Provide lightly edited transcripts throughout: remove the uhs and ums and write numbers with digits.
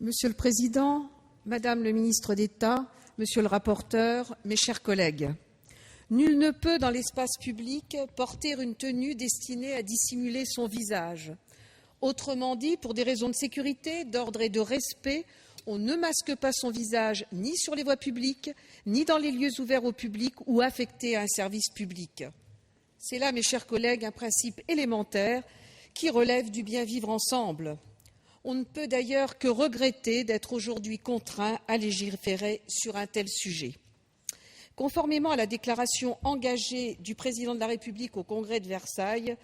Monsieur le Président, Madame le ministre d'État, Monsieur le rapporteur, mes chers collègues, nul ne peut dans l'espace public porter une tenue destinée à dissimuler son visage. Autrement dit, pour des raisons de sécurité, d'ordre et de respect, on ne masque pas son visage ni sur les voies publiques, ni dans les lieux ouverts au public ou affectés à un service public. C'est là, mes chers collègues, un principe élémentaire qui relève du bien vivre ensemble. On ne peut d'ailleurs que regretter d'être aujourd'hui contraint à légiférer sur un tel sujet. Conformément à la déclaration engagée du Président de la République au Congrès de Versailles,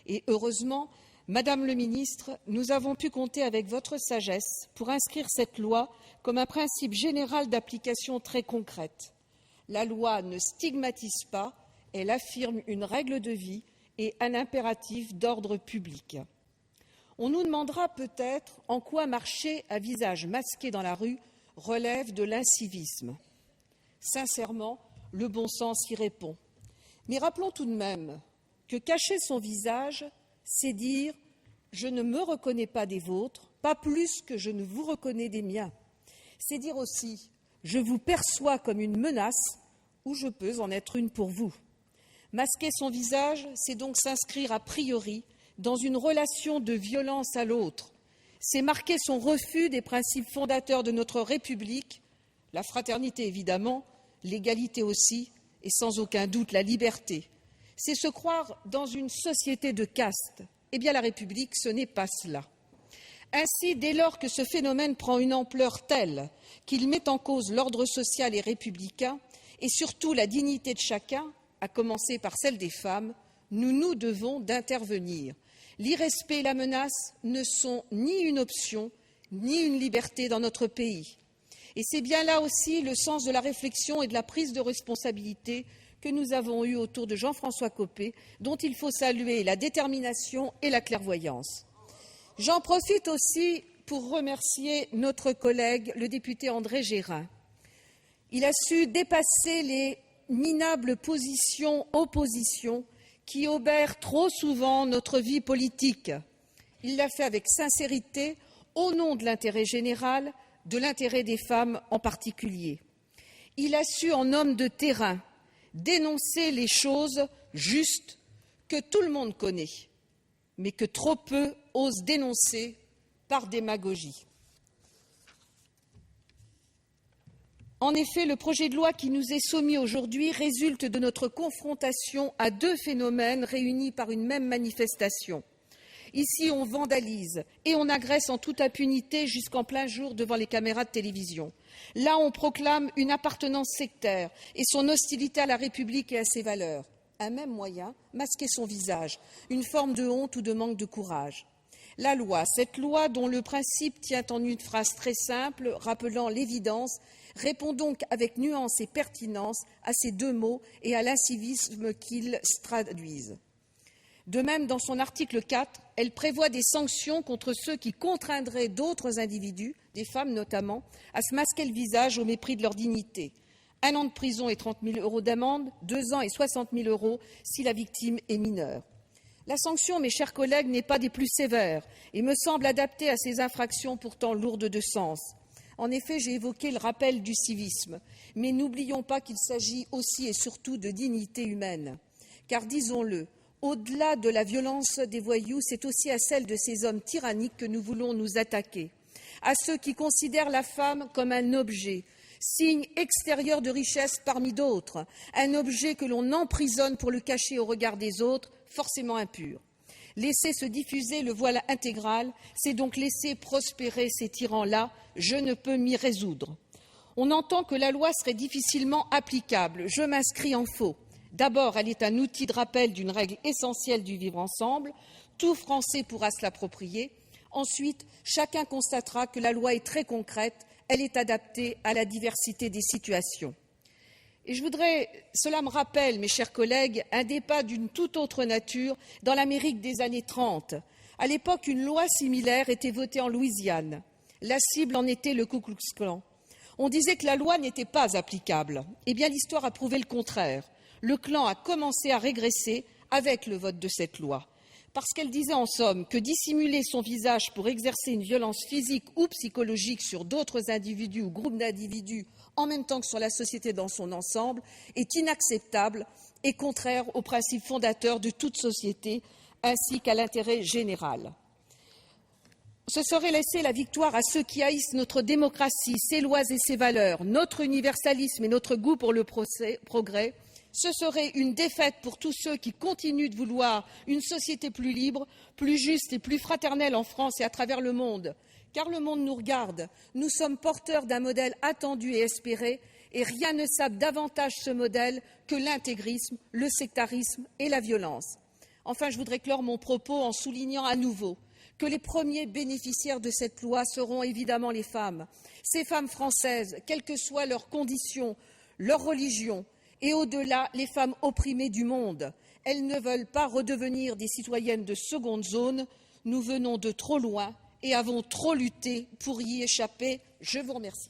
et heureusement, Madame le ministre, nous avons pu compter avec votre sagesse pour inscrire cette loi comme un principe général d'application très concrète. La loi ne stigmatise pas, elle affirme une règle de vie et un impératif d'ordre public. On nous demandera peut-être en quoi marcher à visage masqué dans la rue relève de l'incivisme. Sincèrement, le bon sens y répond. Mais rappelons tout de même que cacher son visage, c'est dire « je ne me reconnais pas des vôtres, pas plus que je ne vous reconnais des miens ». C'est dire aussi « je vous perçois comme une menace ou je peux en être une pour vous ». Masquer son visage, c'est donc s'inscrire a priori dans une relation de violence à l'autre. C'est marquer son refus des principes fondateurs de notre République, la fraternité évidemment, l'égalité aussi, et sans aucun doute la liberté. C'est se croire dans une société de caste. Eh bien, la République, ce n'est pas cela. Ainsi, dès lors que ce phénomène prend une ampleur telle qu'il met en cause l'ordre social et républicain, et surtout la dignité de chacun, à commencer par celle des femmes, nous nous devons d'intervenir. L'irrespect et la menace ne sont ni une option, ni une liberté dans notre pays. Et c'est bien là aussi le sens de la réflexion et de la prise de responsabilité que nous avons eue autour de Jean-François Copé, dont il faut saluer la détermination et la clairvoyance. J'en profite aussi pour remercier notre collègue, le député André Gérin. Il a su dépasser les minables oppositions qui obèrent trop souvent notre vie politique. Il l'a fait avec sincérité, au nom de l'intérêt général, de l'intérêt des femmes en particulier. Il a su, en homme de terrain, dénoncer les choses justes que tout le monde connaît, mais que trop peu osent dénoncer par démagogie. En effet, le projet de loi qui nous est soumis aujourd'hui résulte de notre confrontation à deux phénomènes réunis par une même manifestation. Ici, on vandalise et on agresse en toute impunité jusqu'en plein jour devant les caméras de télévision. Là, on proclame une appartenance sectaire et son hostilité à la République et à ses valeurs. Un même moyen, masquer son visage, une forme de honte ou de manque de courage. La loi, cette loi dont le principe tient en une phrase très simple, rappelant l'évidence, répond donc avec nuance et pertinence à ces deux mots et à l'incivisme qu'ils traduisent. De même, dans son article 4, elle prévoit des sanctions contre ceux qui contraindraient d'autres individus, des femmes notamment, à se masquer le visage au mépris de leur dignité. 1 an de prison et 30 000 € d'amende, 2 ans et 60 000 € si la victime est mineure. La sanction, mes chers collègues, n'est pas des plus sévères et me semble adaptée à ces infractions pourtant lourdes de sens. En effet, j'ai évoqué le rappel du civisme, mais n'oublions pas qu'il s'agit aussi et surtout de dignité humaine. Car disons-le, au-delà de la violence des voyous, c'est aussi à celle de ces hommes tyranniques que nous voulons nous attaquer. À ceux qui considèrent la femme comme un objet, signe extérieur de richesse parmi d'autres, un objet que l'on emprisonne pour le cacher au regard des autres, forcément impur. Laisser se diffuser le voile intégral, c'est donc laisser prospérer ces tyrans-là. Je ne peux m'y résoudre. On entend que la loi serait difficilement applicable. Je m'inscris en faux. D'abord, elle est un outil de rappel d'une règle essentielle du vivre ensemble. Tout Français pourra se l'approprier. Ensuite, chacun constatera que la loi est très concrète. Elle est adaptée à la diversité des situations. Et cela me rappelle, mes chers collègues, un débat d'une toute autre nature dans l'Amérique des années 30. À l'époque, une loi similaire était votée en Louisiane. La cible en était le Ku Klux Klan. On disait que la loi n'était pas applicable. Eh bien, l'histoire a prouvé le contraire. Le Klan a commencé à régresser avec le vote de cette loi. parce qu'elle disait en somme que dissimuler son visage pour exercer une violence physique ou psychologique sur d'autres individus ou groupes d'individus en même temps que sur la société dans son ensemble est inacceptable et contraire aux principes fondateurs de toute société ainsi qu'à l'intérêt général. Ce serait laisser la victoire à ceux qui haïssent notre démocratie, ses lois et ses valeurs, notre universalisme et notre goût pour le progrès. Ce serait une défaite pour tous ceux qui continuent de vouloir une société plus libre, plus juste et plus fraternelle en France et à travers le monde. Car le monde nous regarde. Nous sommes porteurs d'un modèle attendu et espéré, et rien ne sape davantage ce modèle que l'intégrisme, le sectarisme et la violence. Enfin, je voudrais clore mon propos en soulignant à nouveau que les premiers bénéficiaires de cette loi seront évidemment les femmes. Ces femmes françaises, quelles que soient leurs conditions, leur religion, et au-delà, les femmes opprimées du monde. Elles ne veulent pas redevenir des citoyennes de seconde zone. Nous venons de trop loin et avons trop lutté pour y échapper. Je vous remercie.